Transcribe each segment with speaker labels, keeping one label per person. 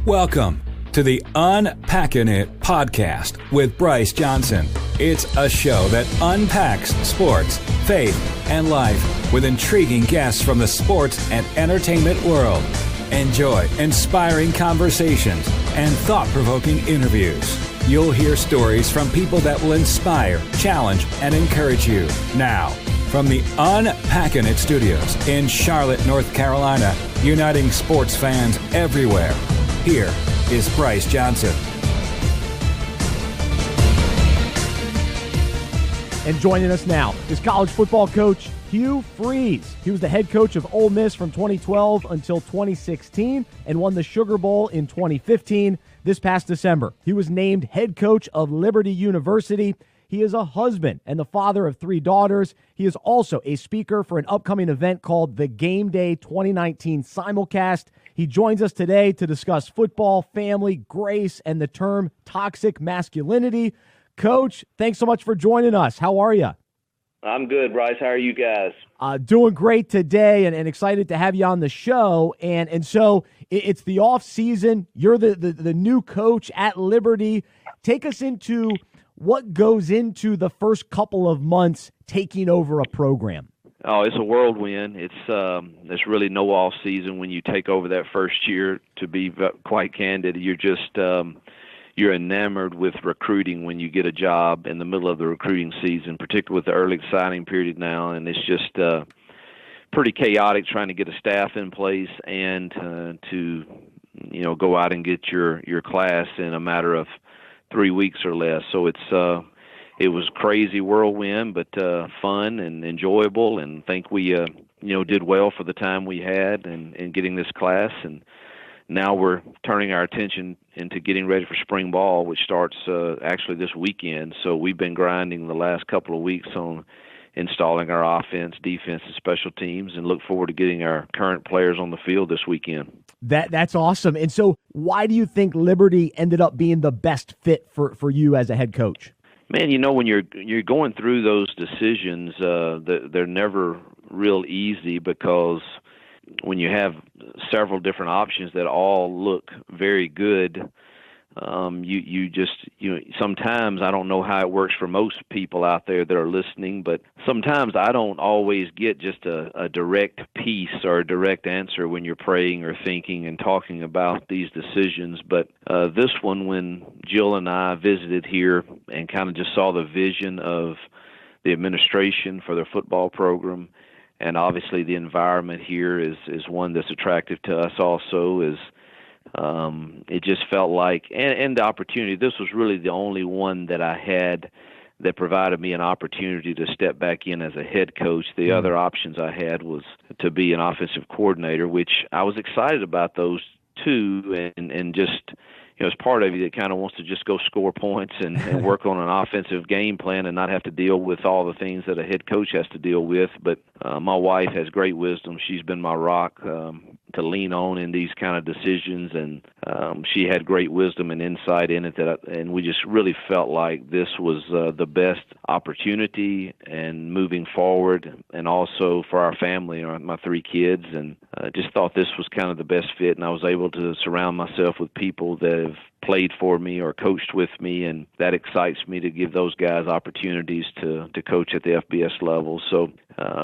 Speaker 1: Welcome to the Unpacking It podcast with Bryce Johnson. It's a show that unpacks sports, faith, and life with intriguing guests from the sports and entertainment world. Enjoy inspiring conversations and thought-provoking interviews. You'll hear stories from people that will inspire, challenge, and encourage you. Now, from the Unpacking It studios in Charlotte, North Carolina, uniting sports fans everywhere, here is Bryce Johnson.
Speaker 2: And joining us now is college football coach Hugh Freeze. He was the head coach of Ole Miss from 2012 until 2016 and won the Sugar Bowl in 2015. This past December, he was named head coach of Liberty University. He is a husband and the father of 3 daughters. He is also a speaker for an upcoming event called the GameDay 2019 Simulcast. He joins us today to discuss football, family, grace, and the term toxic masculinity. Coach, thanks so much for joining us. How are you?
Speaker 3: I'm good, Bryce. How are you guys?
Speaker 2: Doing great today and excited to have you on the show. And so it's the off season. You're the new coach at Liberty. Take us into what goes into the first couple of months taking over a program.
Speaker 3: Oh, it's a whirlwind. There's really no off season when you take over that first year. To be quite candid, you're just you're enamored with recruiting when you get a job in the middle of the recruiting season, particularly with the early signing period now, and it's just pretty chaotic trying to get a staff in place and to go out and get your class in a matter of 3 weeks or less. So it was crazy whirlwind, but fun and enjoyable, and think we did well for the time we had in getting this class. And now we're turning our attention into getting ready for spring ball, which starts actually this weekend. So we've been grinding the last couple of weeks on installing our offense, defense, and special teams, and look forward to getting our current players on the field this weekend.
Speaker 2: That's awesome. And so why do you think Liberty ended up being the best fit for you as a head coach?
Speaker 3: Man, when you're going through those decisions, they're never real easy, because when you have several different options that all look very good, sometimes I don't know how it works for most people out there that are listening, but sometimes I don't always get just a direct piece or a direct answer when you're praying or thinking and talking about these decisions. But this one, when Jill and I visited here and kind of just saw the vision of the administration for their football program, and obviously the environment here is one that's attractive to us also, it just felt like, and the opportunity, this was really the only one that I had that provided me an opportunity to step back in as a head coach. The other options I had was to be an offensive coordinator, which I was excited about those two, and just, as part of you that kind of wants to just go score points and work on an offensive game plan and not have to deal with all the things that a head coach has to deal with. But my wife has great wisdom. She's been my rock to lean on in these kind of decisions, and she had great wisdom and insight in it, and we just really felt like this was the best opportunity and moving forward, and also for our family, my 3 kids, and just thought this was kind of the best fit. And I was able to surround myself with people that have played for me or coached with me, and that excites me to give those guys opportunities to coach at the FBS level. So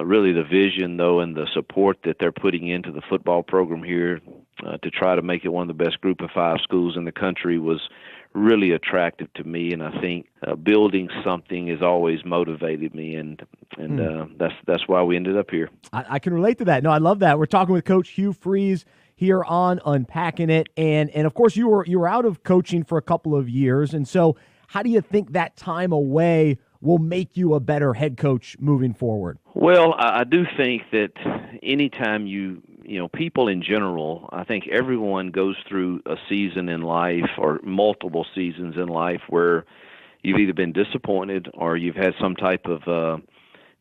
Speaker 3: really the vision, though, and the support that they're putting into the football program here to try to make it one of the best group of 5 schools in the country was really attractive to me. And I think building something has always motivated me, and that's why we ended up here.
Speaker 2: I can relate to that. No, I love that. We're talking with Coach Hugh Freeze here on Unpacking It, and of course you were out of coaching for a couple of years, and so how do you think that time away will make you a better head coach moving forward?
Speaker 3: Well, I do think that anytime people in general, I think everyone goes through a season in life or multiple seasons in life where you've either been disappointed or you've had some type of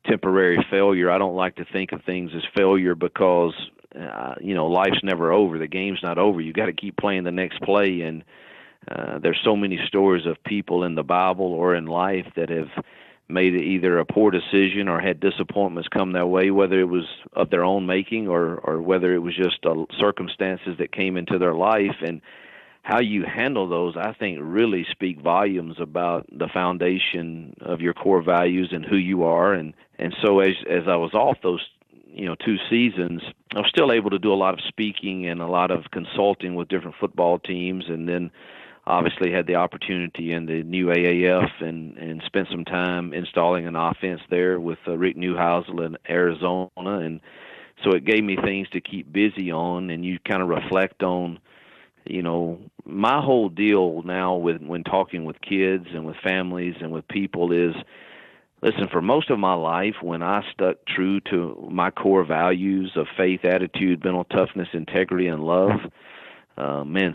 Speaker 3: temporary failure. I don't like to think of things as failure because life's never over. The game's not over. You got to keep playing the next play. And there's so many stories of people in the Bible or in life that have made either a poor decision or had disappointments come their way, whether it was of their own making or whether it was just circumstances that came into their life. And how you handle those, I think, really speak volumes about the foundation of your core values and who you are. And so as I was off those 2 seasons, I was still able to do a lot of speaking and a lot of consulting with different football teams, and then obviously had the opportunity in the new AAF and spent some time installing an offense there with Rick Neuheisel in Arizona. And so it gave me things to keep busy on, and you kind of reflect on, my whole deal now when talking with kids and with families and with people is, listen, for most of my life, when I stuck true to my core values of faith, attitude, mental toughness, integrity, and love,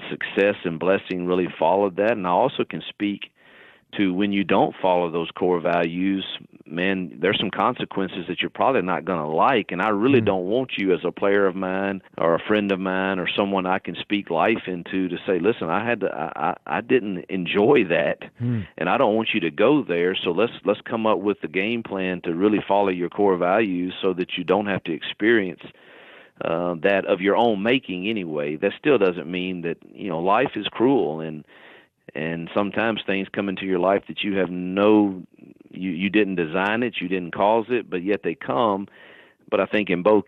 Speaker 3: success and blessing really followed that. And I also can speak to when you don't follow those core values, there's some consequences that you're probably not going to like. And I really don't want you as a player of mine or a friend of mine or someone I can speak life into to say, listen, I didn't enjoy that, and I don't want you to go there. So let's come up with the game plan to really follow your core values so that you don't have to experience that of your own making anyway. That still doesn't mean that, life is cruel, and sometimes things come into your life that you have you didn't design it, you didn't cause it, but yet they come. But I think in both,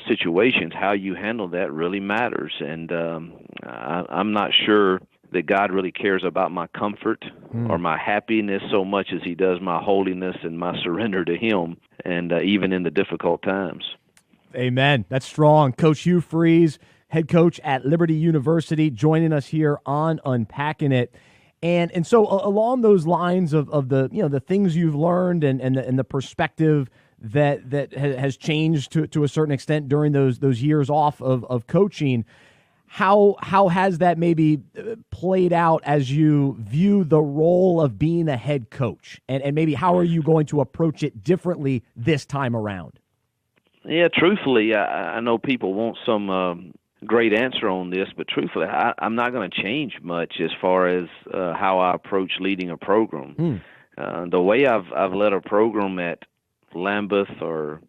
Speaker 3: situations, how you handle that really matters. And I'm not sure that God really cares about my comfort or my happiness so much as he does my holiness and my surrender to him, and even in the difficult times.
Speaker 2: Amen. That's strong. Coach Hugh Freeze, head coach at Liberty University, joining us here on Unpacking It. And so along those lines of the the things you've learned and the perspective that has changed to a certain extent during those years off of coaching, how has that maybe played out as you view the role of being a head coach, and maybe how are you going to approach it differently this time around?
Speaker 3: Yeah, truthfully, I know people want some great answer on this, but truthfully, I'm not going to change much as far as how I approach leading a program. The way I've led a program at Lambeth or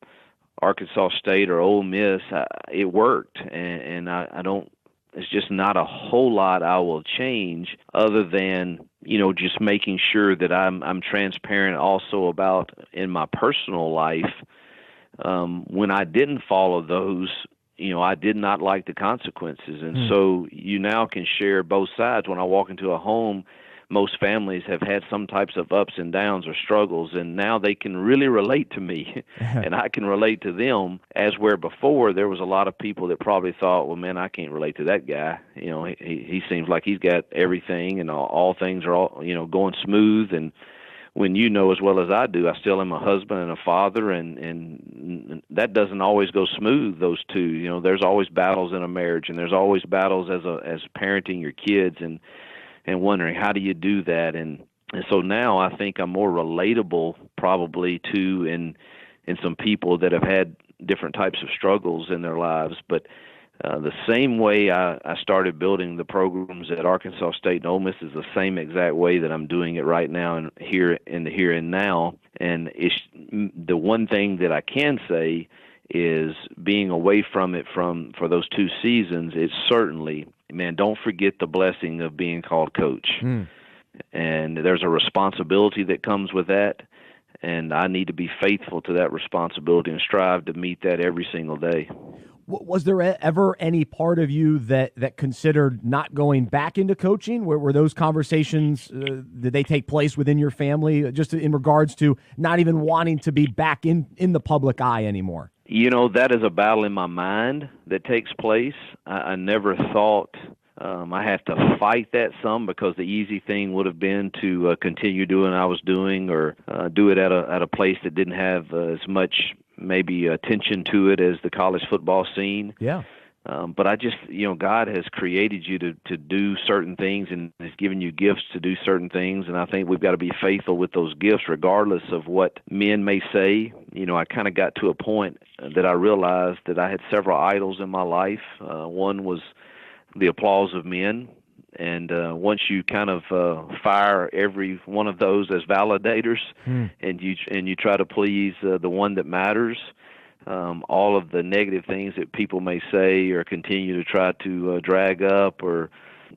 Speaker 3: Arkansas State or Ole Miss, it worked, and I don't. It's just not a whole lot I will change, other than just making sure that I'm transparent also about in my personal life. When I didn't follow those, I did not like the consequences. And so you now can share both sides. When I walk into a home, most families have had some types of ups and downs or struggles, and now they can really relate to me, and I can relate to them, as where before there was a lot of people that probably thought, well, man, I can't relate to that guy. He seems like he's got everything, and all things are all, going smooth. And when as well as I do, I still am a husband and a father, and that doesn't always go smooth, those two. There's always battles in a marriage, and there's always battles as parenting your kids and wondering, how do you do that? And so now I think I'm more relatable probably to in some people that have had different types of struggles in their lives. But the same way I started building the programs at Arkansas State and Ole Miss is the same exact way that I'm doing it right now and here in the here and now. And it's the one thing that I can say is being away from it for those 2 seasons, it's certainly, man, don't forget the blessing of being called coach. And there's a responsibility that comes with that, and I need to be faithful to that responsibility and strive to meet that every single day.
Speaker 2: Was there ever any part of you that considered not going back into coaching? Were those conversations, did they take place within your family, just in regards to not even wanting to be back in the public eye anymore?
Speaker 3: That is a battle in my mind that takes place. I never thought I have to fight that some, because the easy thing would have been to continue doing what I was doing, or do it at a place that didn't have as much maybe attention to it as the college football scene.
Speaker 2: Yeah.
Speaker 3: But I just, God has created you to do certain things, and has given you gifts to do certain things. And I think we've got to be faithful with those gifts, regardless of what men may say. I kind of got to a point that I realized that I had several idols in my life. One was the applause of men. And once you kind of fire every one of those as validators, and you try to please the one that matters, all of the negative things that people may say or continue to try to drag up or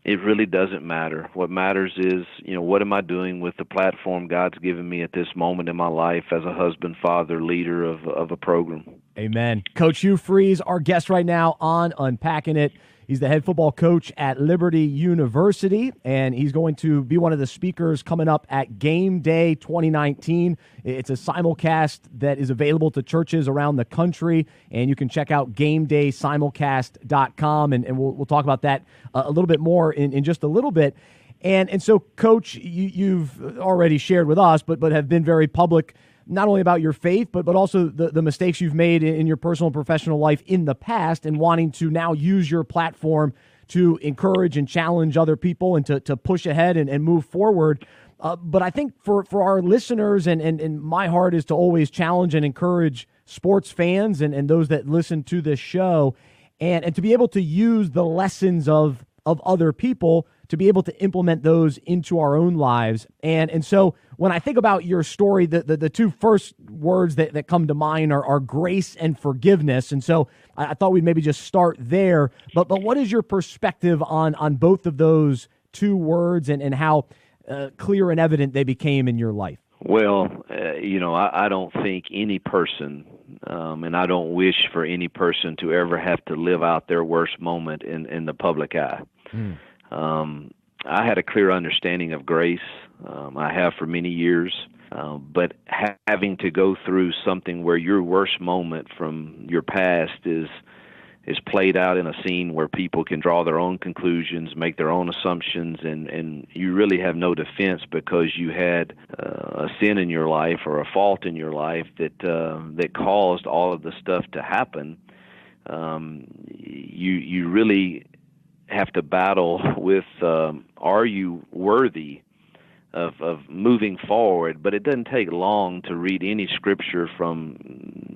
Speaker 3: it really doesn't matter. What matters is, what am I doing with the platform God's given me at this moment in my life as a husband, father, leader of a program.
Speaker 2: Amen. Coach Hugh Freeze, our guest right now on Unpacking It. He's the head football coach at Liberty University, and he's going to be one of the speakers coming up at GameDay 2019. It's a simulcast that is available to churches around the country, and you can check out GameDaySimulcast.com, and we'll talk about that a little bit more in just a little bit. And so, Coach, you've already shared with us, but have been very public not only about your faith, but also the mistakes you've made in your personal and professional life in the past, and wanting to now use your platform to encourage and challenge other people and to push ahead and move forward. But I think for our listeners, and my heart is to always challenge and encourage sports fans and those that listen to this show, and to be able to use the lessons of other people to be able to implement those into our own lives. And so when I think about your story, the two first words that come to mind are grace and forgiveness. And so I thought we'd maybe just start there. But what is your perspective on both of those two words and how clear and evident they became in your life?
Speaker 3: Well, I don't think any person, and I don't wish for any person to ever have to live out their worst moment in the public eye. I had a clear understanding of grace. I have for many years, but having to go through something where your worst moment from your past is played out in a scene where people can draw their own conclusions, make their own assumptions, and you really have no defense because you had a sin in your life or a fault in your life that caused all of the stuff to happen. You really have to battle with, are you worthy of moving forward? But it doesn't take long to read any scripture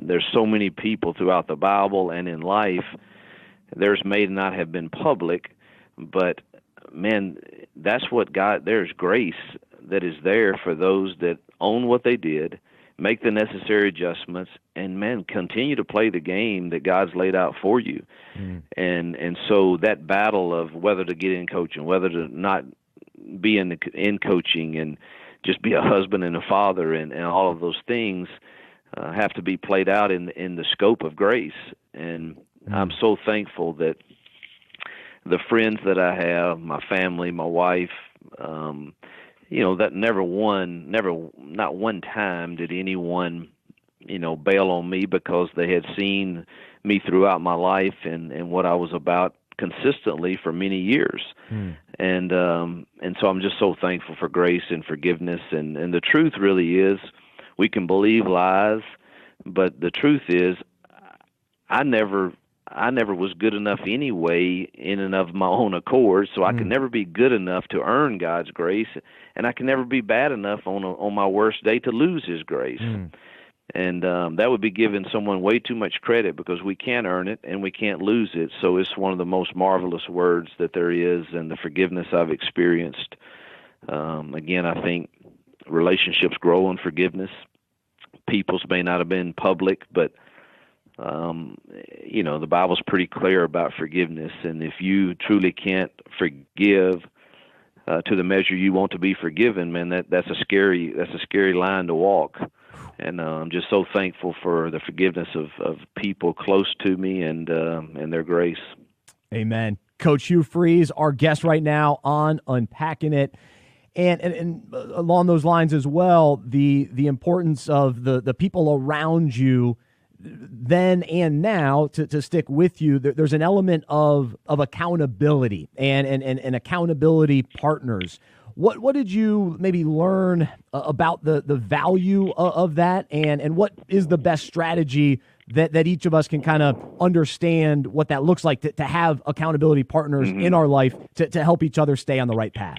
Speaker 3: there's so many people throughout the Bible and in life. Theirs may not have been public, but man, that's what there's grace that is there for those that own what they did, make the necessary adjustments, and man, continue to play the game that God's laid out for you. And so that battle of whether to get in coaching, whether to not be in coaching, and just be a husband and a father, and all of those things have to be played out in the scope of grace. And I'm so thankful that the friends that I have, my family, my wife, that not one time did anyone, bail on me because they had seen me throughout my life and what I was about consistently for many years. And so I'm just so thankful for grace and forgiveness. And the truth really is, we can believe lies, but the truth is, I never was good enough anyway in and of my own accord, so I can never be good enough to earn God's grace, and I can never be bad enough on my worst day to lose His grace. And that would be giving someone way too much credit, because we can't earn it and we can't lose it. So it's one of the most marvelous words that there is, and the forgiveness I've experienced. Again, I think relationships grow in forgiveness. People's may not have been public, but the Bible's pretty clear about forgiveness, and if you truly can't forgive to the measure you want to be forgiven, man, that's a scary line to walk. And I'm just so thankful for the forgiveness of people close to me and their grace.
Speaker 2: Amen. Coach Hugh Freeze, our guest right now on Unpacking It. And along those lines as well, the importance of the people around you then and now to stick with you. There's an element of accountability and accountability partners. What did you maybe learn about the value of that, and what is the best strategy that each of us can kind of understand what that looks like to have accountability partners in our life to help each other stay on the right path?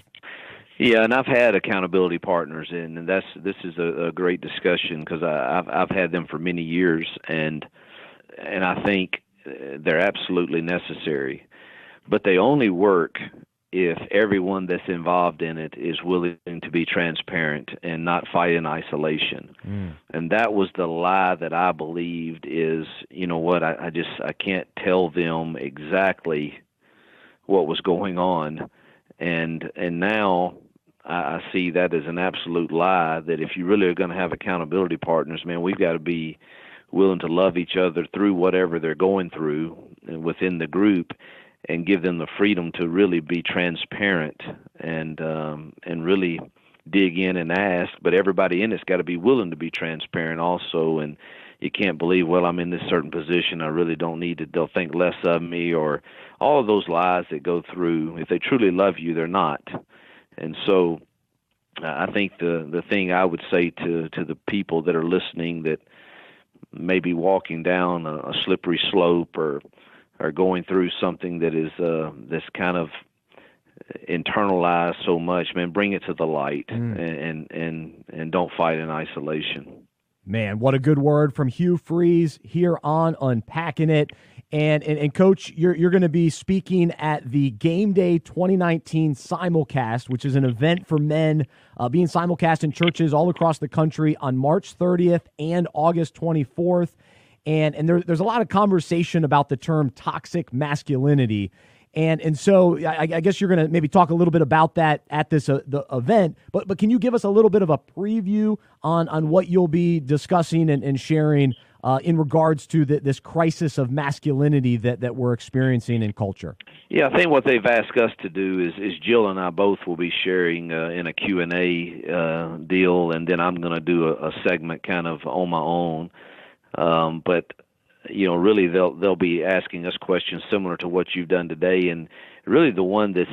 Speaker 3: Yeah, and I've had accountability partners, and this is a great discussion, because I've had them for many years, and I think they're absolutely necessary. But they only work if everyone that's involved in it is willing to be transparent and not fight in isolation. And that was the lie that I believed is, I can't tell them exactly what was going on. And now I see that as an absolute lie, that if you really are going to have accountability partners, man, we've got to be willing to love each other through whatever they're going through within the group, and give them the freedom to really be transparent and really dig in and ask. But everybody in it's got to be willing to be transparent also. And you can't believe, well, I'm in this certain position, I really don't need it, they'll think less of me, or all of those lies that go through. If they truly love you, they're not. And so I think the thing I would say to the people that are listening that may be walking down a slippery slope, or going through something that is that's kind of internalized so much, man, bring it to the light, and don't fight in isolation.
Speaker 2: Man, what a good word from Hugh Freeze here on Unpacking It. And Coach, you're going to be speaking at the GameDay 2019 Simulcast, which is an event for men being simulcast in churches all across the country on March 30th and August 24th. And there's a lot of conversation about the term toxic masculinity. And so I guess you're going to maybe talk a little bit about that at this the event, but can you give us a little bit of a preview on what you'll be discussing and sharing in regards to this crisis of masculinity that we're experiencing in culture?
Speaker 3: Yeah, I think what they've asked us to do is Jill and I both will be sharing in a Q&A deal, and then I'm going to do a segment kind of on my own. But really they'll be asking us questions similar to what you've done today. And really the one that's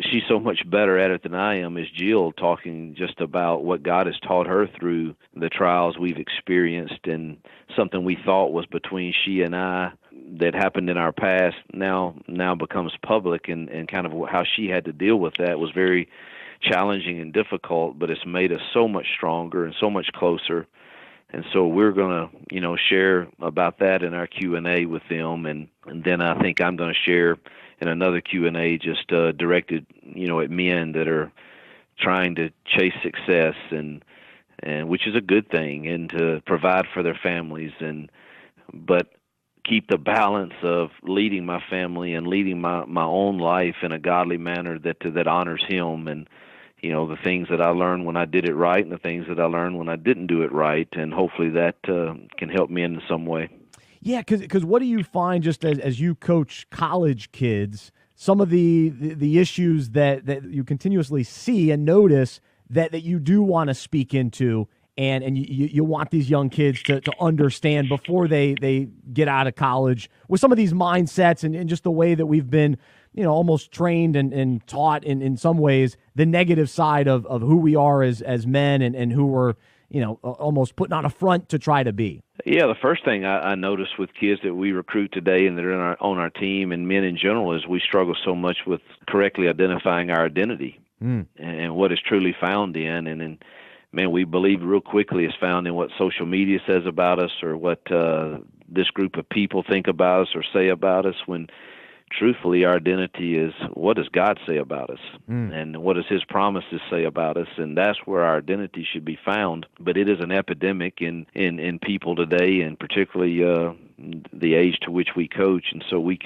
Speaker 3: she's so much better at it than I am is Jill, talking just about what God has taught her through the trials we've experienced, and something we thought was between she and I that happened in our past now becomes public, and kind of how she had to deal with that was very challenging and difficult, but it's made us so much stronger and so much closer. And so we're going to, share about that in our Q&A with them. And then I think I'm going to share in another Q&A just directed, at men that are trying to chase success, and which is a good thing, and to provide for their families, but keep the balance of leading my family and leading my own life in a godly manner that honors Him, and the things that I learned when I did it right, and the things that I learned when I didn't do it right, and hopefully that can help me in some way.
Speaker 2: Yeah, because what do you find, just as you coach college kids, some of the issues that you continuously see and notice that you do want to speak into, and you want these young kids to understand before they get out of college, with some of these mindsets and just the way that we've been almost trained and taught in some ways, the negative side of who we are as men, and who we're, almost putting on a front to try to be.
Speaker 3: Yeah, the first thing I notice with kids that we recruit today and that are on our team, and men in general, is we struggle so much with correctly identifying our identity and what is truly found in. And then, man, we believe real quickly it's found in what social media says about us, or what this group of people think about us or say about us, when truthfully our identity is, what does God say about us, and what does His promises say about us? And that's where our identity should be found. But it is an epidemic in people today, and particularly the age to which we coach. And so we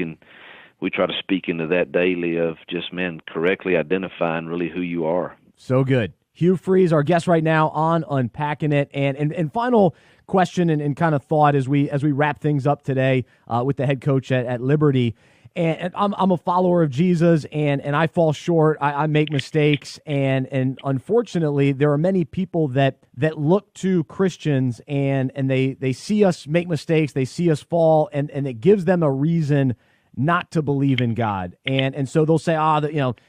Speaker 3: try to speak into that daily, of just, man, correctly identifying really who you are.
Speaker 2: So good. Hugh Freeze, our guest right now on Unpacking It. And final question and kind of thought as we wrap things up today with the head coach at Liberty. And I'm a follower of Jesus, and I fall short. I make mistakes, and unfortunately, there are many people that look to Christians and they see us make mistakes, they see us fall, and it gives them a reason not to believe in God, and so they'll say,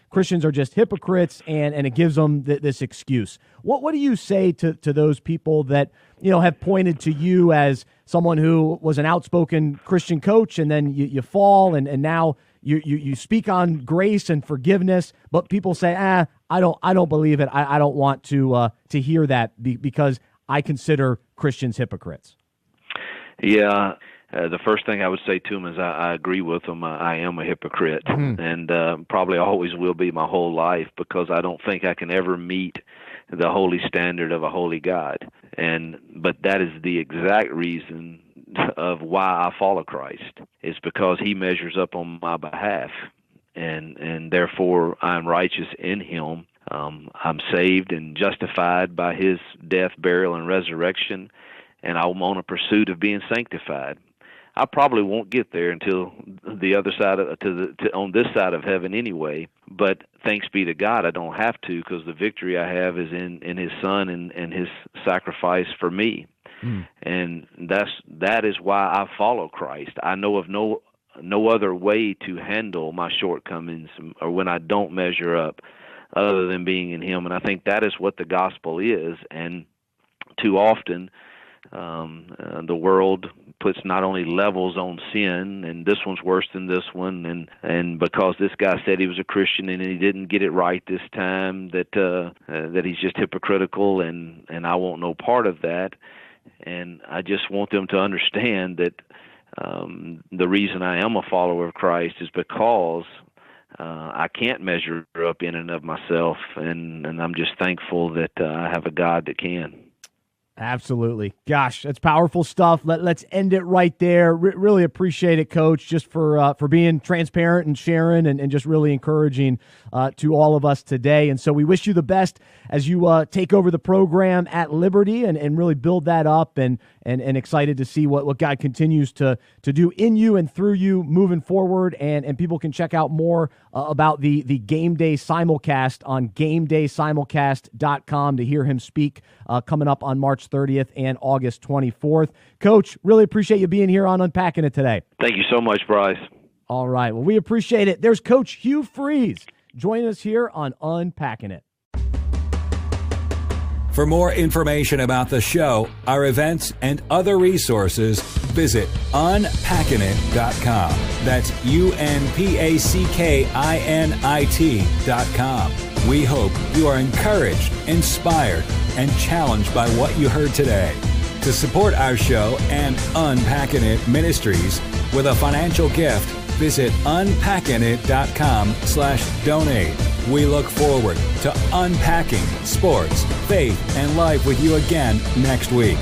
Speaker 2: Christians are just hypocrites, and it gives them this excuse. What do you say to those people that have pointed to you as someone who was an outspoken Christian coach, and then you fall, and now you speak on grace and forgiveness, but people say, I don't believe it. I don't want to hear that because I consider Christians hypocrites.
Speaker 3: Yeah. The first thing I would say to them is I agree with them. I am a hypocrite, and probably always will be my whole life, because I don't think I can ever meet the holy standard of a holy God. But that is the exact reason of why I follow Christ. It's because He measures up on my behalf. And and therefore I'm righteous in him. I'm saved and justified by his death, burial, and resurrection, and I'm on a pursuit of being sanctified. I probably won't get there until the other side on this side of heaven anyway. But thanks be to God, I don't have to, because the victory I have is in His Son and His sacrifice for me. And that is why I follow Christ. I know of no other way to handle my shortcomings or when I don't measure up, other than being in Him. And I think that is what the gospel is. And too often, the world puts not only levels on sin, and this one's worse than this one, and because this guy said he was a Christian and he didn't get it right this time, that he's just hypocritical, and I want no part of that. And I just want them to understand that the reason I am a follower of Christ is because I can't measure up in and of myself, and I'm just thankful that I have a God that can.
Speaker 2: Absolutely. Gosh, that's powerful stuff. Let's end it right there. Really appreciate it, Coach, just for being transparent and sharing and just really encouraging to all of us today. And so we wish you the best as you take over the program at Liberty and really build that up, and excited to see what God continues to do in you and through you moving forward. And people can check out more about the GameDay Simulcast on GameDaySimulcast.com to hear him speak coming up on March 30th and August 24th. Coach, really appreciate you being here on Unpacking It today.
Speaker 3: Thank you so much, Bryce.
Speaker 2: All right. Well, we appreciate it. There's Coach Hugh Freeze joining us here on Unpacking It.
Speaker 1: For more information about the show, our events, and other resources, visit unpackinit.com. That's UNPACKINIT.com. We hope you are encouraged, inspired, and challenged by what you heard today. To support our show and Unpacking It Ministries with a financial gift, visit unpackinit.com/donate. We look forward to unpacking sports, faith, and life with you again next week.